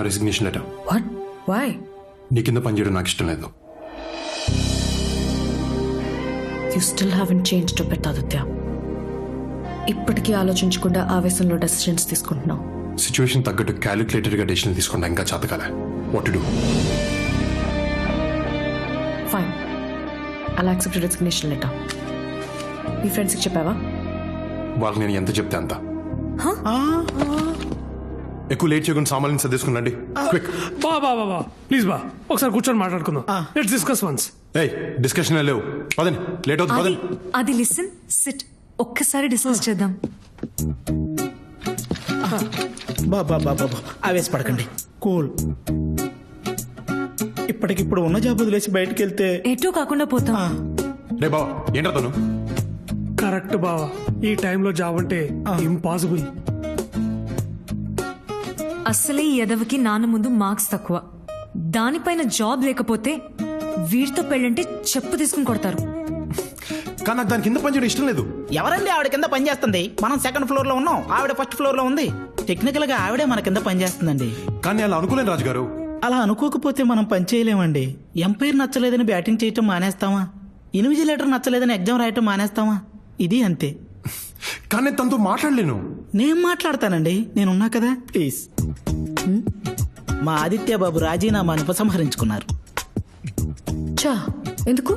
నా resignation letter. What? Why? నీ కింద పనిచేయడం నాకు ఇష్టం లేదు. You still haven't changed to bet Aditya. ఇప్పటికీ ఆలోచించకుండా ఆవేశంలో డెసిషన్స్ తీసుకుంటున్నావు. సిచ్యువేషన్ తగ్గట్టు క్యాలిక్యులేటెడ్గా డెసిషన్ తీసుకుంటా ఇంకా చేతకాలే. What to do? ఫైన్, అలా యాక్సెప్ట్ రెసిగ్నేషన్ లెటర్. మీ ఫ్రెండ్స్కి చెప్పావా? వాళ్ళకి నేను ఎంత చెప్తే అంత. ఎక్కువ లేట్ చేయకుండా సామాన్యం సర్దేసుకున్నాండి. క్విక్. బా ప్లీజ్ బా, ఒకసారి కూర్చొని మాట్లాడుకుందాం. Let's discuss once. ఏయ్, డిస్కషన్ లేవు. పదండి, లేట్ అవుతుంది. పదండి. అది లిసన్, సిట్, ఒక్కసారి డిస్కస్ చేద్దాం. బాబా ఆవేశపడకండి, కూల్. ఇప్పటికిప్పుడు ఉన్న జాబ్ వదిలేసి బయటకు వెళ్తే ఎటూ కాకుండా పోతాం. రే బావా, ఏంట్రా తను? కరెక్ట్ బావా, ఈ టైంలో జాబ్ అంటే ఇంపాసిబుల్. అసలే ఈ ఎదవకి నాన్న ముందు మార్క్స్ తక్కువ, దానిపైన జాబ్ లేకపోతే వీడితో పెళ్ళంటే చెప్పు తీసుకుని కొడతారు. కానీ నాకు దాని కింద పనిచేయడం ఇష్టం లేదు. ఎవరండి ఆవిడ కింద పని చేస్తుంది? మనం సెకండ్ ఫ్లోర్ లో ఉన్నాం, ఆవిడ ఫస్ట్ ఫ్లోర్ లో ఉంది. టెక్నికల్ గా ఆవిడే మన కింద పని చేస్తుందండి. కానీ అలా అనుకోలేను రాజుగారు. అలా అనుకోకపోతే మనం పని చేయలేమండి. ఎంపైర్ నచ్చలేదని బ్యాటింగ్ చేయటం మానేస్తామా? ఇన్విజిలేటర్ నచ్చలేదని ఎగ్జామ్ రాయటం మానేస్తామా? ఇది అంతే. కానీ నేను తనతో మాట్లాడలేను. నేను మాట్లాడతానండి, నేనున్నా కదా. ప్లీజ్. మా ఆదిత్య బాబు రాజీనామాను ఉపసంహరించుకున్నారు. చా, ఎందుకు?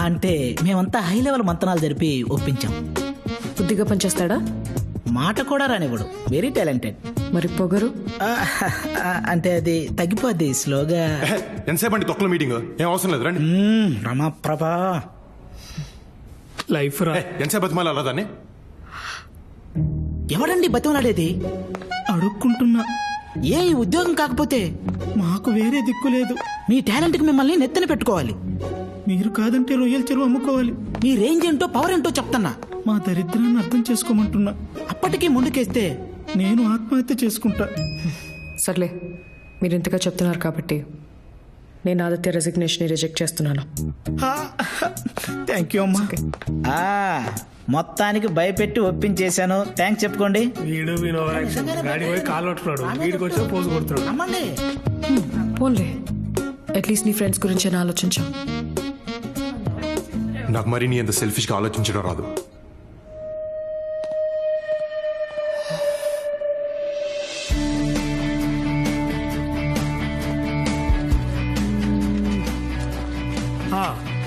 అంటే మేమంతా హై లెవెల్ మంతనాలు జరిపి ఒప్పించాం. బుద్ధిగా పనిచేస్తాడా? మాట కూడా రానివ్వడు, వెరీ టాలెంటెడ్. మరి పొగరు? అంటే అది తగ్గిపోద్ది స్లోగా. ఎంతసేపు అండి తొక్కల మీటింగ్? ఏం అవసరం లేదు, రండి. రమాప్రభా, లైఫ్ రా. ఎంతసేపు బతిమాలి అలా దాన్ని? ఎవడండి బతిమలాడేది? అడుక్కుంటున్నా. ఏ ఈ ఉద్యోగం కాకపోతే మాకు వేరే దిక్కు లేదు. మీ టాలెంట్కి మిమ్మల్ని నెత్తన పెట్టుకోవాలి. మీరు కాదంటే రొయ్యల చెరువు అమ్ముకోవాలి. మీ రేంజ్ ఏంటో పవర్ ఏంటో చెప్తున్నా. మా దరిద్రాన్ని అర్థం చేసుకోమంటున్నా. అప్పటికీ ముందుకేస్తే నేను ఆత్మహత్య చేసుకుంటా. సర్లే, మీరు ఇంతగా చెప్తున్నారు కాబట్టి నేను ఆదిత్య రెసిగ్నేషన్ రిజెక్ట్ చేస్తున్నాను. థ్యాంక్ యూ అమ్మా. మొత్తానికి భయపెట్టి ఒప్పించేశాను. థ్యాంక్స్ చెప్పుకోండి. వీడు గాడి పోయి కాలు పట్టుకున్నాడు, వీడికి వచ్చి పోజు కొడుతున్నాడు. అమ్మండి. పోన్లే, అట్లీస్ట్ నీ ఫ్రెండ్స్ గురించి ఆలోచించా. నాకు మరి నీ అంత సెల్ఫిష్గా ఆలోచించడం రాదు.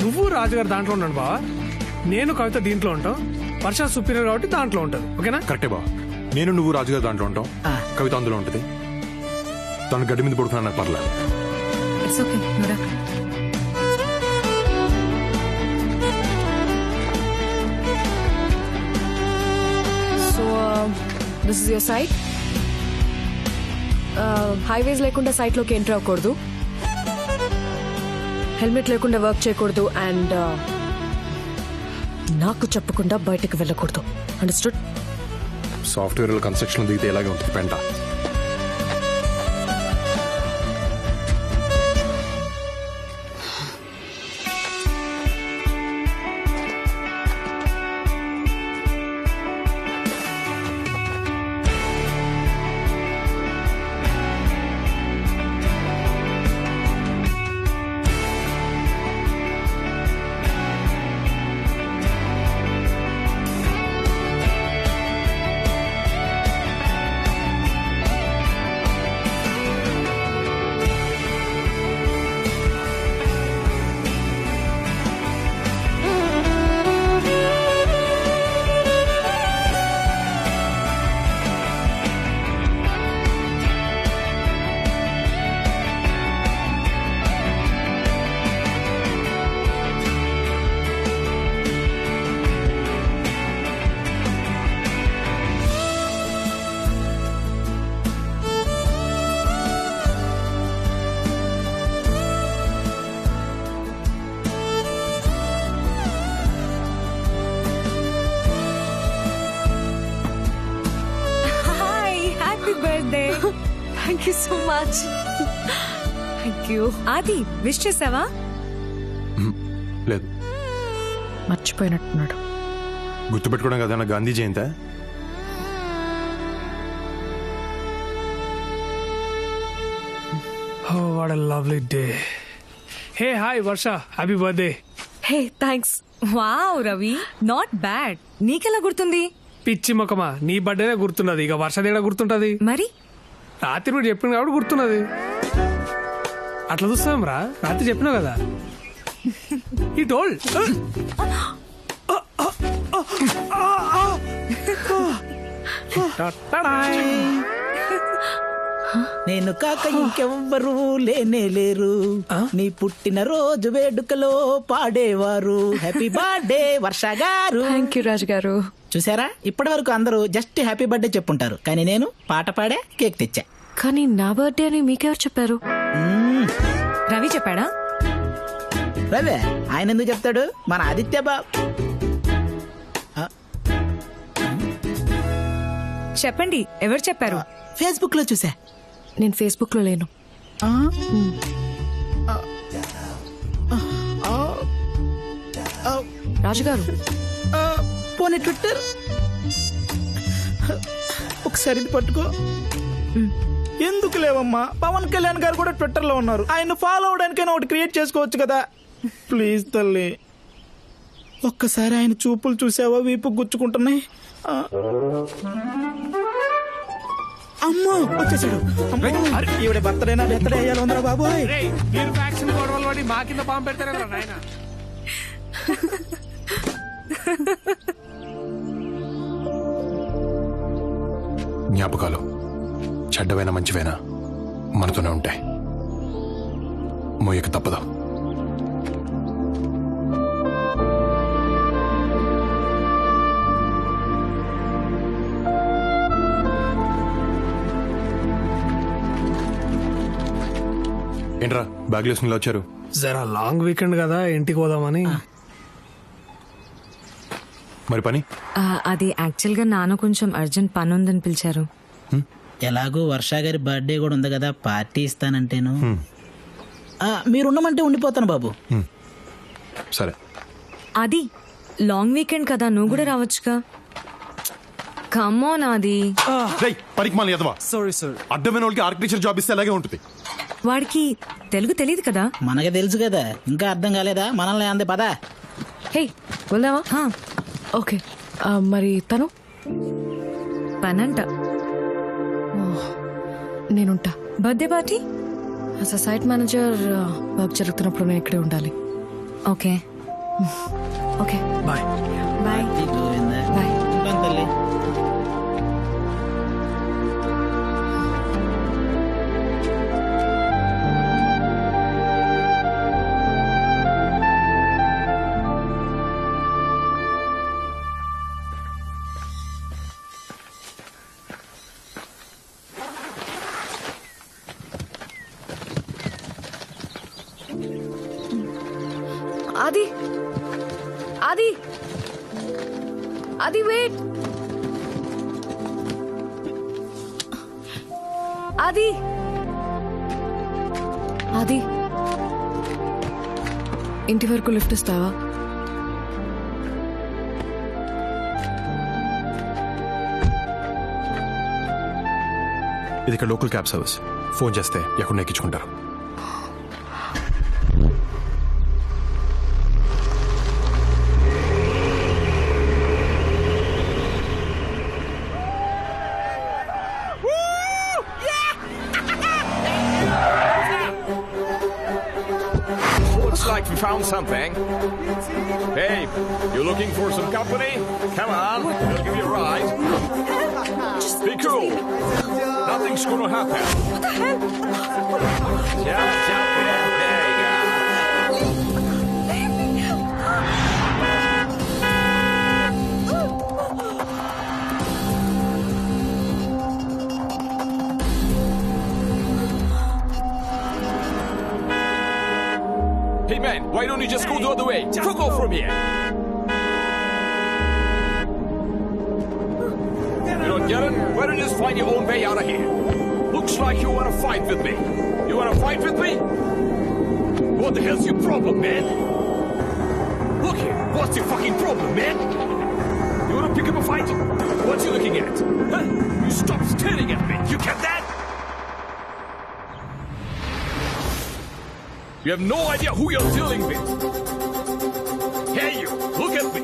నువ్వు రాజుగారు దాంట్లో ఉన్నాడు బావా, నేను కవిత దీంట్లో ఉంటాం. వర్ష సుపీరియర్ కాబట్టి దాంట్లో ఉంటుంది. ఓకేనా? కరెక్టే బా. నేను నువ్వు రాజుగారు దాంట్లో ఉంటాం, కవిత అందులో ఉంటుంది. తను గడ్డి మీద పడుకున్నా నాకు పర్లేదు. It's okay, Nora. So this is your site. హైవేస్ లేకుండా సైట్లోకి ఎంటర్ అవ్వకూడదు, హెల్మెట్ లేకుండా వర్క్ చేయకూడదు, అండ్ నాకు చెప్పకుండా బయటకు వెళ్ళకూడదు. అండర్స్టూడ్? సాఫ్ట్వేర్ కన్స్ట్రక్షన్ దిగితే ఇలాగే ఉంటుంది పెంట. Thank you so much. Thank you. ఆది, విష్ చేసావా? లేదు. మర్చిపోయినట్టున్నాడు. గుర్తుపెట్టుకోవడం కదా నా గాంధీ జయంతి. Oh, what a lovely day. Hey, hi, Varsha. Happy birthday. Hey thanks. Wow Ravi, not bad. నీకెలా గుర్తుంది? పిచ్చి మొక్కమా, నీ బర్త్డేనే గుర్తున్నది, ఇక వర్షదేడా గుర్తుంటది? మరి రాత్రి మీరు చెప్పింది కాబట్టి గుర్తున్నది. అట్లా చూస్తాం రా, రాత్రి చెప్పినావు కదా. ఈ టోల్డ్ నేను కాక ఇంకెవ్వరూ లేనే లేరు, నీ పుట్టిన రోజు వేడుకలో పాడేవారు హ్యాపీ బర్త్డే వర్ష గారు. థ్యాంక్ యూ రాజు గారు. చూసారా, ఇప్పటి వరకు అందరూ జస్ట్ హ్యాపీ బర్త్డే చెప్పుంటారు, కానీ నేను పాట పాడే కేక్ తెచ్చా. కానీ నా బర్త్డే అని మీకెవరు చెప్పారు? రవి చెప్పాడా? రవే, ఆయన ఎందుకు చెప్తాడు, మన ఆదిత్య బాబు. చెప్పండి, ఎవరు చెప్పారు? ఫేస్బుక్ లో చూసా. నేను ఫేస్బుక్ లో లేను. రాజుగారు, పోనీ ట్విట్టర్ ఒకసారి ఇది పట్టుకో. ఎందుకు లేవమ్మా, పవన్ కళ్యాణ్ గారు కూడా ట్విట్టర్ లో ఉన్నారు, ఆయన ఫాలో అవడానికైనా ఒకటి క్రియేట్ చేసుకోవచ్చు కదా. ప్లీజ్ తల్లి, ఒక్కసారి ఆయన చూపులు చూసావా, వీపు గుచ్చుకుంటున్నాయి. అమ్మో వచ్చేసాడు. ఈవిడ బర్త్డేనా బర్త్డే అయ్యాలి ఉందరా బాబోయ్. మీరు ఫ్యాక్షన్ గొడవలు పడి మా కింద పాము పెడతారా నాయన? జ్ఞాపకాలు చెడ్డవైనా మంచివైనా మనతోనే ఉంటాయి, మోయక తప్పదు. ఏంట్రా బ్యాగ్ వేసుకుని వచ్చారు? జరా లాంగ్ వీకెండ్ కదా, ఇంటికి పోదామని. మరి పని? అది యాక్చువల్ గా నాన్న కొంచెం అర్జెంట్ పని ఉందని పిలిచారు. ఎలాగో వర్ష గారి బర్త్డే కూడా ఉంది కదా, పార్టీ ఇస్తానంటేను. మీరున్నమంటే ఉండిపోతాను బాబు. సరే. అది లాంగ్ వీకెండ్ కదా, నువ్వు కూడా రావచ్చుగా. కమోన్ అది. పనికి మాలి ఎదవా. అడ్డమైన వాళ్ళకి ఆర్కిటెక్చర్ జాబ్ ఇస్తే అలాగే ఉంటుంది. వాడికి తెలుగు తెలియదు కదా. మనకి తెలుసు కదా, ఇంకా అర్థం కాలేదా? మనల్ని అందే పదా. హే వెళ్దామా? ఓకే, మరి తను పనంట. నేనుంటా. Birthday party as a site manager work జరుగుతున్నప్పుడు నేను ఇక్కడే ఉండాలి. Okay okay bye. Bye. Bye. తల్లి ఆది, ఆది, ఆది వెయిట్. ఆది, ఆది, ఇంటి వరకు లిఫ్ట్ ఇస్తావా? ఇది ఇక్కడ లోకల్ క్యాబ్ సర్వీస్. ఫోన్ చేస్తే ఎక్కడ ఎక్కించుకుంటారు. Like we found something. Hey, you looking for some company? Come on, we'll give you a ride. Be cool. Nothing's gonna happen. What the hell? Just jump in. There you go. Hey man, why don't you just go the other way? Fuck off from here! You don't get it? Why don't you just find your own way out of here? Looks like you wanna fight with me. You wanna fight with me? What the hell's your problem, man? Look here, what's your fucking problem, man? You wanna pick up a fight? What you looking at? Huh? You stop staring at me, you get that? You have no idea who you're dealing with. Hey, you, look at me.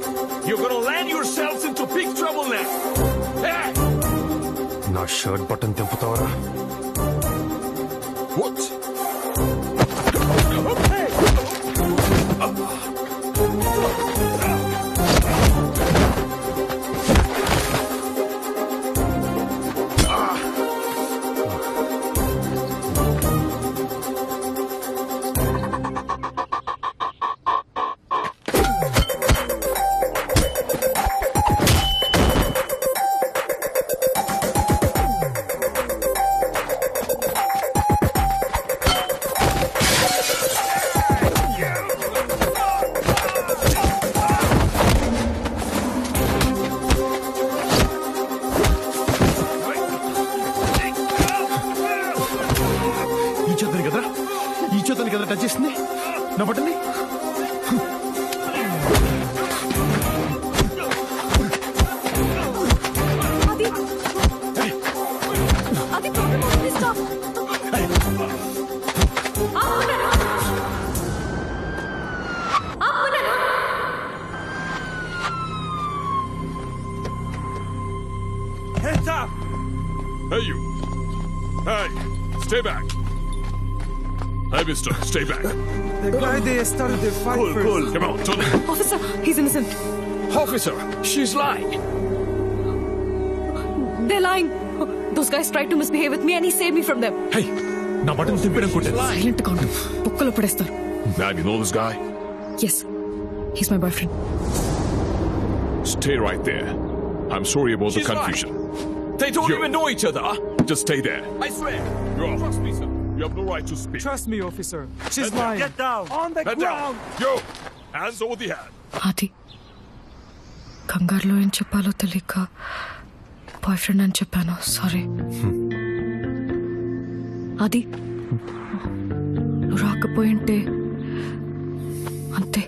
You're gonna land yourselves into big trouble now. Hey! నా shirt button తెంపుతావరా? What? ఈ చేతని కదా touch చేసింది నా బటన్ని. Hands up! Hey, you. Hey, stay back. Hey, mister, stay back. The guy they started the fight Cool, first. cool. Come on, Tony. Officer, he's innocent. Officer, she's lying. They're lying. Those guys tried to misbehave with me and he saved me from them. హే, నా button తిప్పడం కొట్టాను. Silent గా ఉండు. బుక్కలో పడేస్తారు. Ma'am, you know this guy? Yes, he's my boyfriend. Stay right there. I'm sorry about the confusion. They don't even know each other. Just stay there. I swear. You're off. Trust me, sir. You have no right to speak. Trust me, officer. She's Head down. lying. Get down. On the Head ground. down. Yo, hands over the head. అది కంగారులో ఏం చెప్పాలో తెలియక boy friend అని చెప్పాను. Sorry. అది నువ్వు రాకపోయింటే అంతే.